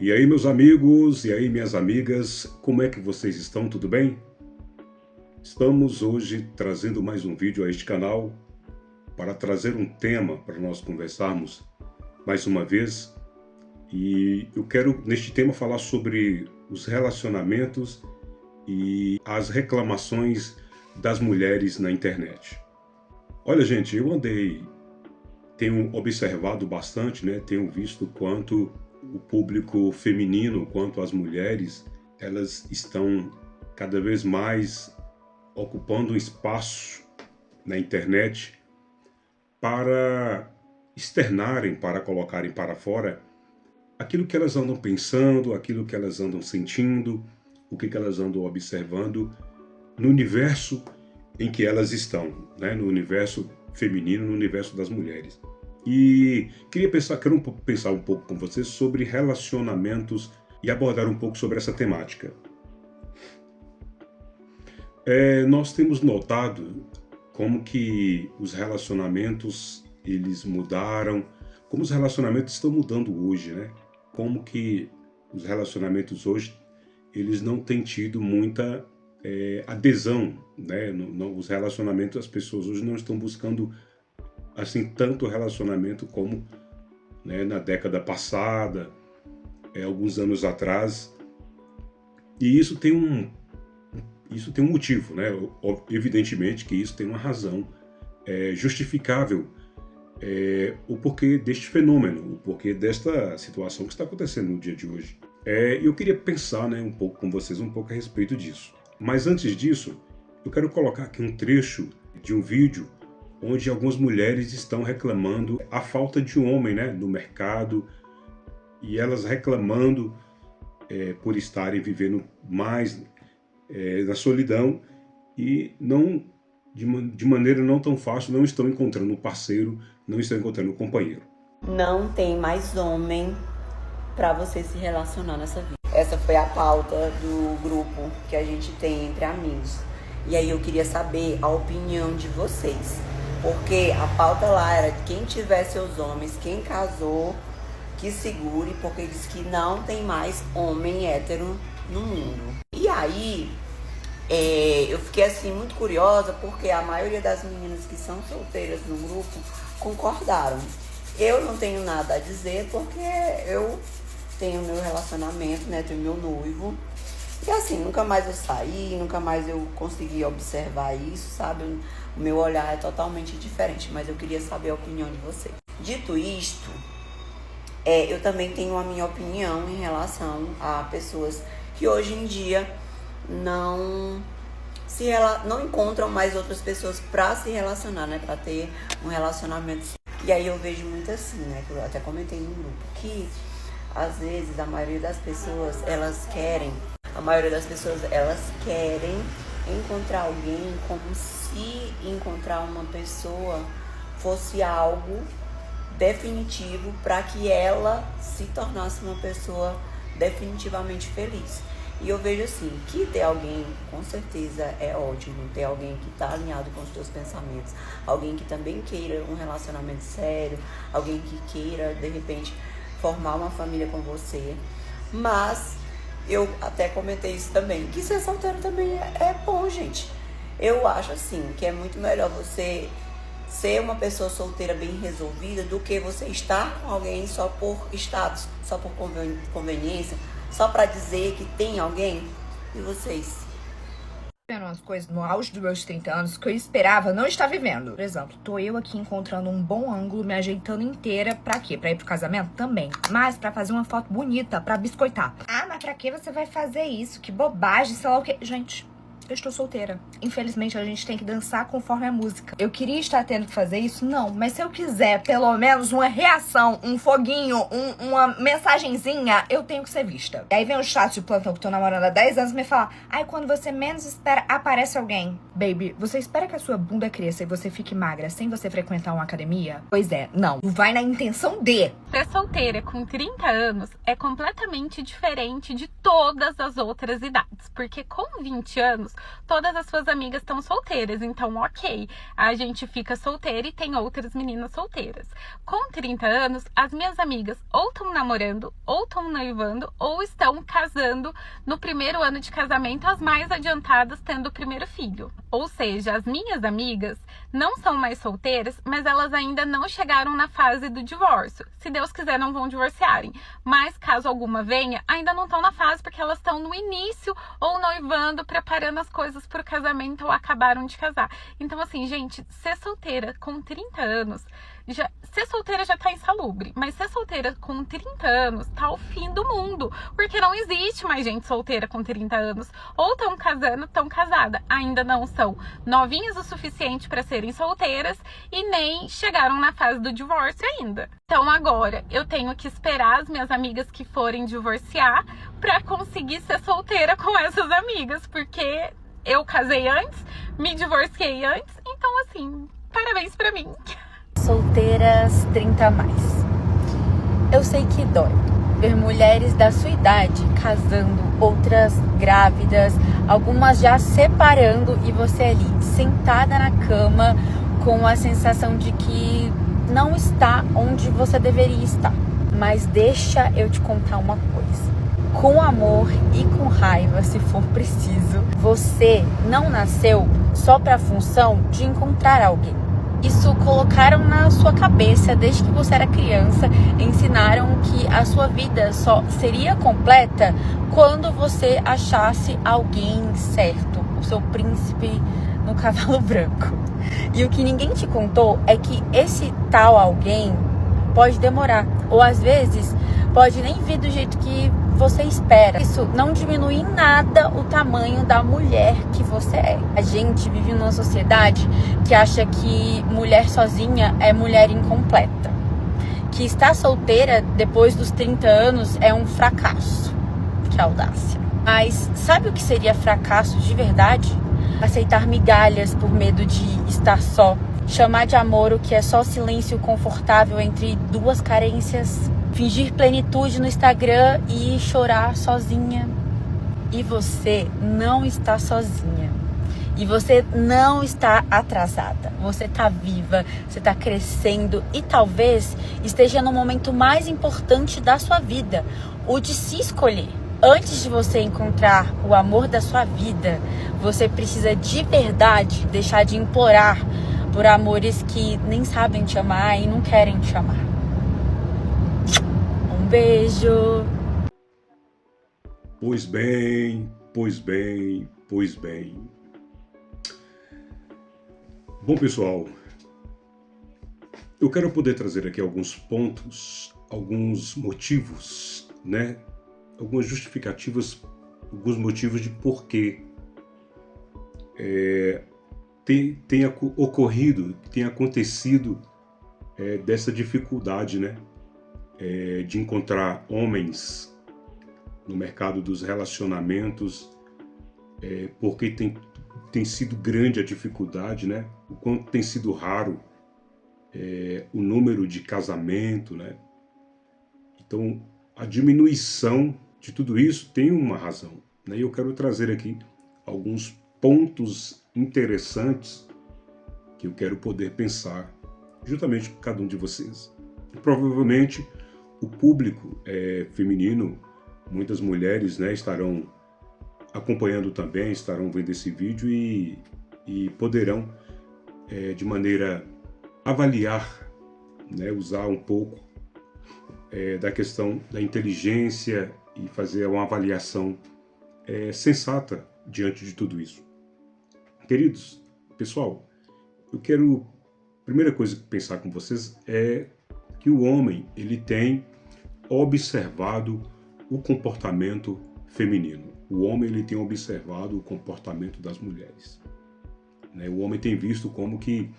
E aí, meus amigos, e aí, minhas amigas, como é que vocês estão? Tudo bem? Estamos hoje trazendo mais um vídeo a este canal para trazer um tema para nós conversarmos mais uma vez. E eu quero, neste tema, falar sobre os relacionamentos e as reclamações das mulheres na internet. Olha, gente, tenho observado bastante, né? Tenho visto quanto o público feminino, quanto as mulheres, elas estão cada vez mais ocupando um espaço na internet para externarem, para colocarem para fora aquilo que elas andam pensando, aquilo que elas andam sentindo, o que elas andam observando no universo em que elas estão, né? No universo feminino, no universo das mulheres. E quero pensar um pouco com vocês sobre relacionamentos e abordar um pouco sobre essa temática. Nós temos notado como que os relacionamentos eles mudaram, como os relacionamentos estão mudando hoje, né? Como que os relacionamentos hoje eles não têm tido muita adesão, né? Os relacionamentos, as pessoas hoje não estão buscando assim tanto relacionamento como, né, na década passada, alguns anos atrás. E isso tem um motivo, né? Evidentemente que isso tem uma razão justificável, o porquê deste fenômeno, o porquê desta situação que está acontecendo no dia de hoje. Eu queria pensar, né, um pouco com vocês, um pouco a respeito disso. Mas antes disso, eu quero colocar aqui um trecho de um vídeo onde algumas mulheres estão reclamando a falta de homem, né, no mercado, e elas reclamando por estarem vivendo mais na solidão e não de maneira não tão fácil, não estão encontrando um parceiro, não estão encontrando um companheiro. Não tem mais homem para você se relacionar nessa vida. Essa foi a pauta do grupo que a gente tem entre amigos. E aí eu queria saber a opinião de vocês. Porque a pauta lá era quem tiver seus homens, quem casou, que segure, porque diz que não tem mais homem hétero no mundo. E aí, eu fiquei assim muito curiosa, porque a maioria das meninas que são solteiras no grupo concordaram. Eu não tenho nada a dizer, porque eu tenho meu relacionamento, né, tenho meu noivo. E assim, nunca mais eu saí, nunca mais eu consegui observar isso, sabe? O meu olhar é totalmente diferente, mas eu queria saber a opinião de vocês. Dito isto, eu também tenho a minha opinião em relação a pessoas que hoje em dia não encontram mais outras pessoas para se relacionar, né? Para ter um relacionamento. E aí eu vejo muito assim, né? Que eu até comentei no grupo, que às vezes a maioria das pessoas, elas querem encontrar alguém como se encontrar uma pessoa fosse algo definitivo para que ela se tornasse uma pessoa definitivamente feliz. E eu vejo assim, que ter alguém com certeza é ótimo, ter alguém que está alinhado com os teus pensamentos, alguém que também queira um relacionamento sério, alguém que queira, de repente, formar uma família com você. Mas eu até comentei isso também, que ser solteiro também é bom, gente. Eu acho assim, que é muito melhor você ser uma pessoa solteira bem resolvida do que você estar com alguém só por status, só por conveniência, só para dizer que tem alguém. E vocês? Vivendo umas coisas no auge dos meus 30 anos que eu esperava não estar vivendo. Por exemplo, tô eu aqui encontrando um bom ângulo, me ajeitando inteira. Pra quê? Pra ir pro casamento? Também. Mas pra fazer uma foto bonita, pra biscoitar. Ah, mas pra que você vai fazer isso? Que bobagem, sei lá o quê. Gente, eu estou solteira. Infelizmente, a gente tem que dançar conforme a música. Eu queria estar tendo que fazer isso? Não. Mas se eu quiser, pelo menos, uma reação, um foguinho, uma mensagenzinha, eu tenho que ser vista. E aí vem o chat de plantão que tô namorando há 10 anos e me fala: ai, quando você menos espera, aparece alguém. Baby, você espera que a sua bunda cresça e você fique magra sem você frequentar uma academia? Pois é, não. Vai na intenção de. Ser solteira com 30 anos é completamente diferente de todas as outras idades. Porque com 20 anos, todas as suas amigas estão solteiras, então ok, a gente fica solteira e tem outras meninas solteiras. Com 30 anos, as minhas amigas ou estão namorando, ou estão noivando, ou estão casando no primeiro ano de casamento, as mais adiantadas tendo o primeiro filho. Ou seja, as minhas amigas não são mais solteiras, mas elas ainda não chegaram na fase do divórcio. Se Deus quiser, não vão divorciarem. Mas caso alguma venha, ainda não estão na fase porque elas estão no início ou noivando, preparando as coisas para o casamento ou acabaram de casar. Então assim, gente, ser solteira com 30 anos, ser solteira já tá insalubre, mas ser solteira com 30 anos tá o fim do mundo, porque não existe mais gente solteira com 30 anos, ou estão casando, estão casada, ainda não são novinhas o suficiente para serem solteiras e nem chegaram na fase do divórcio ainda. Então agora eu tenho que esperar as minhas amigas que forem divorciar para conseguir ser solteira com essas amigas, porque eu casei antes, me divorciei antes, então assim, parabéns pra mim. Solteiras 30 a mais. Eu sei que dói ver mulheres da sua idade casando, outras grávidas, algumas já separando e você ali sentada na cama com a sensação de que não está onde você deveria estar. Mas deixa eu te contar uma coisa. Com amor e com raiva, se for preciso, você não nasceu só para a função de encontrar alguém. Isso colocaram na sua cabeça desde que você era criança, ensinaram que a sua vida só seria completa quando você achasse alguém certo, o seu príncipe no cavalo branco. E o que ninguém te contou é que esse tal alguém pode demorar, ou às vezes pode nem vir do jeito que você espera. Isso não diminui em nada o tamanho da mulher que você é. A gente vive numa sociedade que acha que mulher sozinha é mulher incompleta, que estar solteira depois dos 30 anos é um fracasso. Que audácia. Mas sabe o que seria fracasso de verdade? Aceitar migalhas por medo de estar só, chamar de amor o que é só silêncio confortável entre duas carências, fingir plenitude no Instagram e chorar sozinha. E você não está sozinha. E você não está atrasada. Você está viva, você está crescendo e talvez esteja no momento mais importante da sua vida, o de se escolher. Antes de você encontrar o amor da sua vida, você precisa de verdade deixar de implorar por amores que nem sabem te amar e não querem te amar. Um beijo! Pois bem, pois bem, pois bem. Bom, pessoal, eu quero poder trazer aqui alguns pontos, alguns motivos, né? Algumas justificativas, alguns motivos de porquê tenha ocorrido, tenha acontecido dessa dificuldade, né? De encontrar homens no mercado dos relacionamentos, porque tem sido grande a dificuldade, né? O quanto tem sido raro o número de casamento, né? Então, a diminuição de tudo isso tem uma razão, né? E eu quero trazer aqui alguns pontos interessantes que eu quero poder pensar juntamente com cada um de vocês. E provavelmente o público feminino, muitas mulheres, né, estarão acompanhando também, estarão vendo esse vídeo e poderão de maneira avaliar, né, usar um pouco da questão da inteligência e fazer uma avaliação sensata diante de tudo isso. Queridos, pessoal, eu quero, primeira coisa que pensar com vocês é que o homem, ele tem observado o comportamento feminino. O homem, ele tem observado o comportamento das mulheres, né? O homem tem visto como que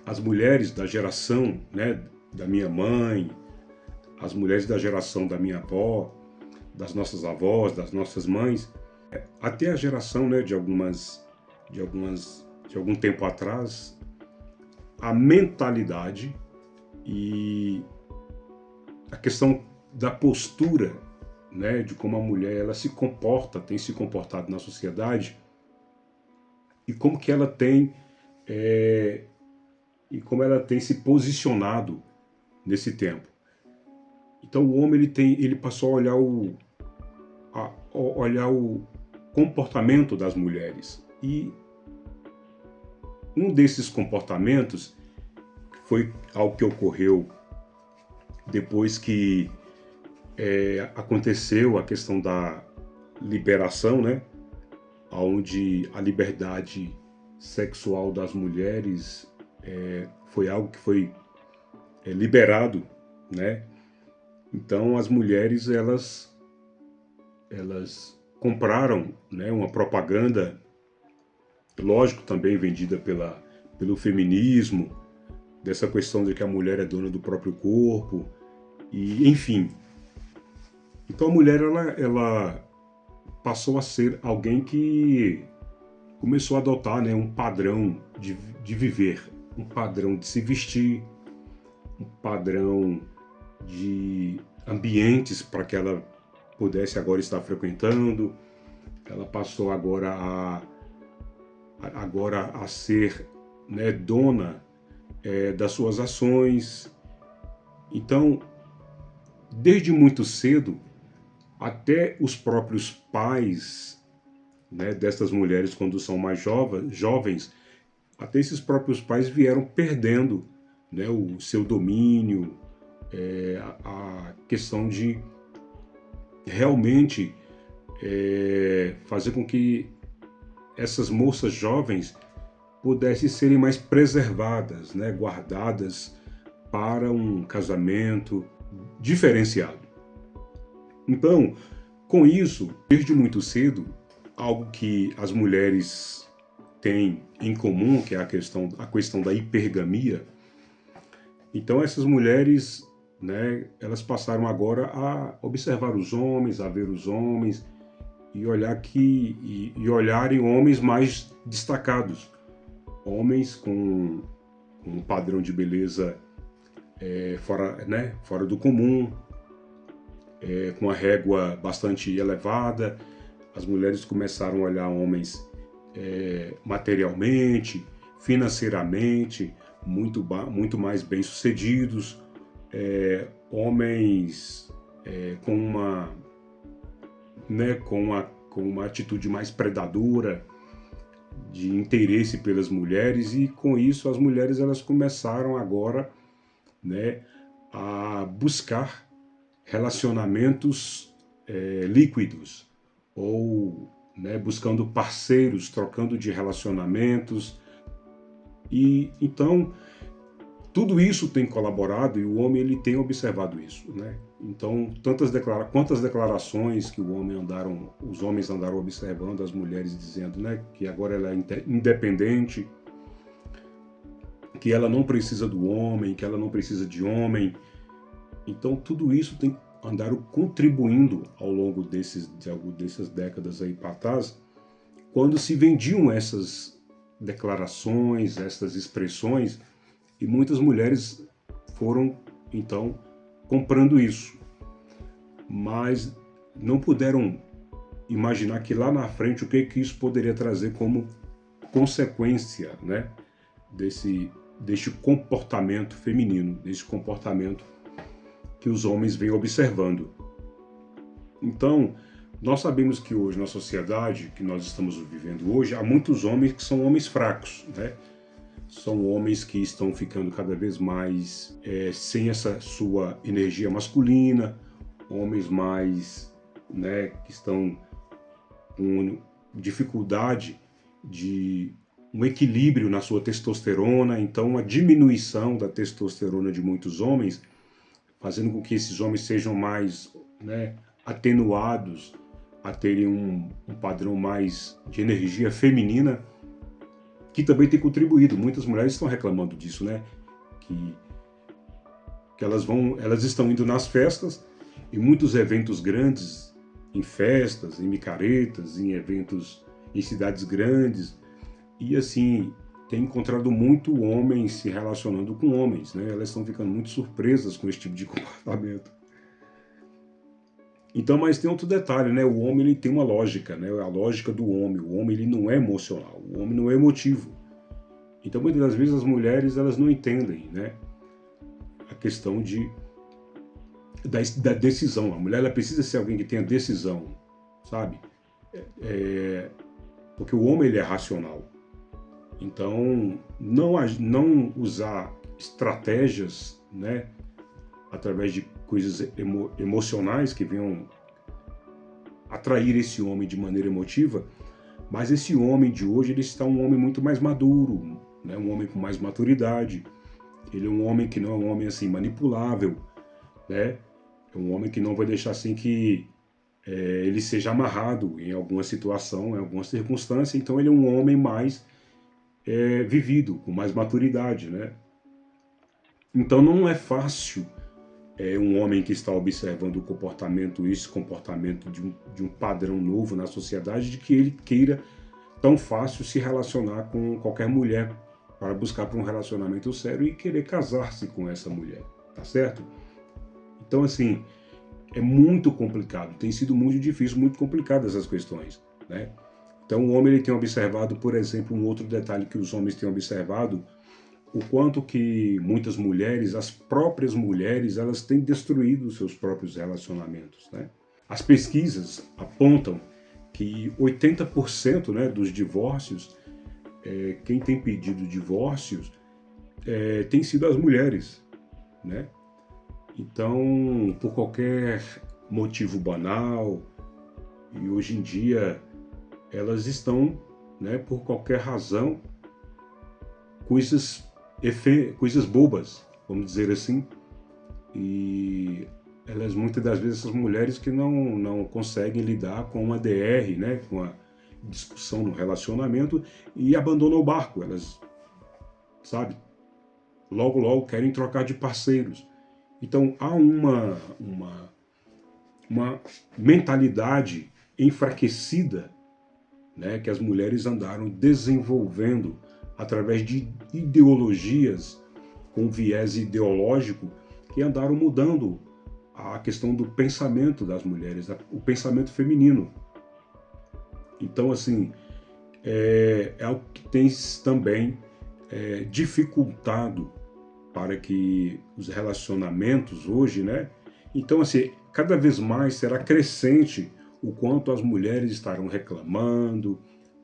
as mulheres da geração, né, da minha mãe, as mulheres da geração da minha avó, das nossas avós, das nossas mães, até a geração, né, de algum tempo atrás, a mentalidade e a questão da postura, né, de como a mulher ela se comporta, tem se comportado na sociedade, e como que ela tem se posicionado nesse tempo. Então o homem ele passou a olhar o comportamento das mulheres, e um desses comportamentos foi algo que ocorreu depois que aconteceu a questão da liberação, né? Onde a liberdade sexual das mulheres foi algo que foi liberado, né? Então as mulheres elas compraram, né, uma propaganda, lógico, também vendida pelo feminismo, dessa questão de que a mulher é dona do próprio corpo, e enfim. Então a mulher ela passou a ser alguém que começou a adotar, né, um padrão de viver, um padrão de se vestir, um padrão de ambientes para que ela pudesse agora estar frequentando. Ela passou agora a ser, né, dona das suas ações. Então, desde muito cedo, até os próprios pais, né, dessas mulheres, quando são mais jovens, até esses próprios pais vieram perdendo, né, o seu domínio, a questão de realmente fazer com que essas moças jovens pudessem serem mais preservadas, né, guardadas para um casamento diferenciado. Então, com isso, desde muito cedo, algo que as mulheres têm em comum, que é a questão da hipergamia. Então essas mulheres, né, elas passaram agora a observar os homens, a ver os homens e olharem homens mais destacados, homens com um padrão de beleza fora do comum, com a régua bastante elevada. As mulheres começaram a olhar homens materialmente, financeiramente, muito mais bem-sucedidos, homens com uma atitude mais predadora, de interesse pelas mulheres, e com isso as mulheres elas começaram agora, né, a buscar relacionamentos líquidos, ou, né, buscando parceiros, trocando de relacionamentos. E então tudo isso tem colaborado, e o homem ele tem observado isso, né? Então quantas declarações que os homens andaram observando as mulheres, dizendo, né, que agora ela é independente, que ela não precisa do homem, que ela não precisa de homem. Então tudo isso andaram contribuindo ao longo dessas décadas aí para trás, quando se vendiam essas declarações, essas expressões, e muitas mulheres foram então comprando isso, mas não puderam imaginar que lá na frente o que isso poderia trazer como consequência, né, deste comportamento feminino, desse comportamento que os homens vêm observando. Então, nós sabemos que hoje, na sociedade que nós estamos vivendo hoje, há muitos homens que são homens fracos, né? São homens que estão ficando cada vez mais sem essa sua energia masculina, homens mais, né, que estão com dificuldade de um equilíbrio na sua testosterona. Então, a diminuição da testosterona de muitos homens, fazendo com que esses homens sejam mais, né, atenuados a terem um padrão mais de energia feminina, que também tem contribuído. Muitas mulheres estão reclamando disso, né? Que elas estão indo nas festas, em muitos eventos grandes, em festas, em micaretas, em eventos em cidades grandes, e assim, tem encontrado muito homens se relacionando com homens, né? Elas estão ficando muito surpresas com esse tipo de comportamento. Então, mas tem outro detalhe, né? O homem ele tem uma lógica, né? A lógica do homem. O homem ele não é emocional, o homem não é emotivo. Então, muitas das vezes as mulheres elas não entendem, né? A questão da decisão. A mulher ela precisa ser alguém que tenha decisão, sabe? Porque o homem ele é racional. Então, não usar estratégias, né? Através de coisas emocionais que venham atrair esse homem de maneira emotiva, mas esse homem de hoje ele está um homem muito mais maduro, né? Um homem com mais maturidade. Ele é um homem que não é um homem assim manipulável, né? É um homem que não vai deixar assim que ele seja amarrado em alguma situação, em alguma circunstância. Então ele é um homem mais vivido, com mais maturidade, né? Então não é fácil um homem que está observando o comportamento, esse comportamento de um padrão novo na sociedade, de que ele queira tão fácil se relacionar com qualquer mulher para buscar por um relacionamento sério e querer casar-se com essa mulher, tá certo? Então, assim, é muito complicado, tem sido muito difícil, muito complicado essas questões, né? Então, o homem ele tem observado, por exemplo, um outro detalhe que os homens têm observado, o quanto que muitas mulheres, as próprias mulheres, elas têm destruído os seus próprios relacionamentos, né? As pesquisas apontam que 80%, né, dos divórcios, quem tem pedido divórcios tem sido as mulheres, né? Então, por qualquer motivo banal, e hoje em dia elas estão, né, por qualquer razão, coisas bobas, vamos dizer assim, e elas muitas das vezes essas mulheres que não conseguem lidar com uma DR, né, com a discussão no relacionamento e abandonam o barco, elas, sabe, logo querem trocar de parceiros. Então há uma mentalidade enfraquecida, né, que as mulheres andaram desenvolvendo através de ideologias com viés ideológico que andaram mudando a questão do pensamento das mulheres, o pensamento feminino. Então, assim, é o que tem também dificultado para que os relacionamentos hoje, né? Então, assim, cada vez mais será crescente o quanto as mulheres estarão reclamando,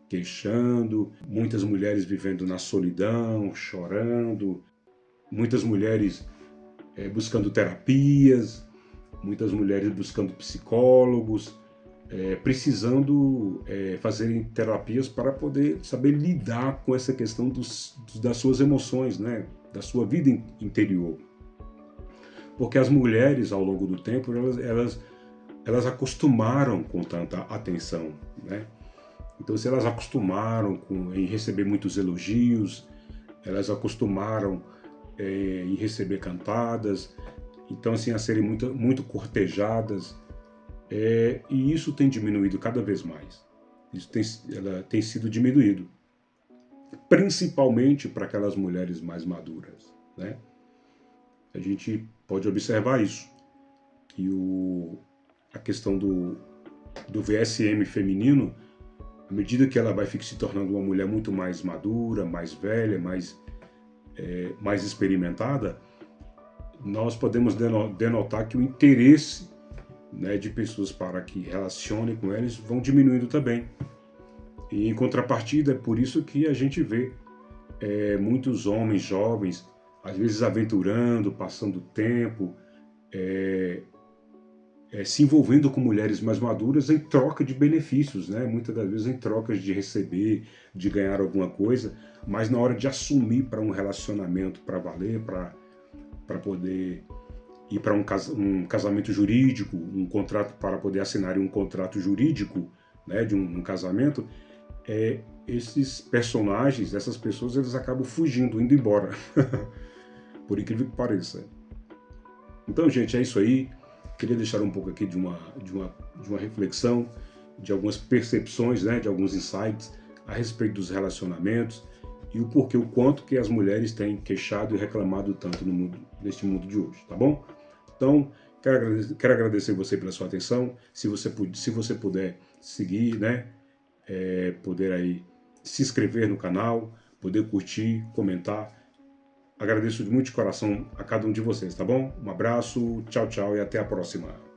queixando, muitas mulheres vivendo na solidão, chorando, muitas mulheres buscando terapias, muitas mulheres buscando psicólogos, precisando fazerem terapias para poder saber lidar com essa questão das suas emoções, né? Da sua vida interior. Porque as mulheres, ao longo do tempo, elas acostumaram com tanta atenção, né? Então, se elas acostumaram em receber muitos elogios, elas acostumaram em receber cantadas, então, assim, a serem muito cortejadas, e isso tem diminuído cada vez mais. Isso tem sido diminuído, principalmente para aquelas mulheres mais maduras, né? A gente pode observar isso, que a questão do VSM feminino, à medida que ela vai se tornando uma mulher muito mais madura, mais velha, mais experimentada, nós podemos denotar que o interesse, né, de pessoas para que relacionem com eles vão diminuindo também. E em contrapartida, é por isso que a gente vê muitos homens jovens, às vezes aventurando, passando tempo, se envolvendo com mulheres mais maduras em troca de benefícios, né? Muitas das vezes em troca de receber, de ganhar alguma coisa, mas na hora de assumir para um relacionamento para valer, para poder ir para um casamento jurídico, um contrato, para poder assinar um contrato jurídico, né, de um casamento, esses personagens, essas pessoas, eles acabam fugindo, indo embora, por incrível que pareça. Então, gente, é isso aí. Queria deixar um pouco aqui de uma reflexão, de algumas percepções, né, de alguns insights a respeito dos relacionamentos e o porquê, o quanto que as mulheres têm queixado e reclamado tanto neste mundo de hoje, tá bom? Então, Quero agradecer você pela sua atenção. Se você puder seguir, né? Poder aí se inscrever no canal, poder curtir, comentar. Agradeço muito de coração a cada um de vocês, tá bom? Um abraço, tchau, tchau e até a próxima.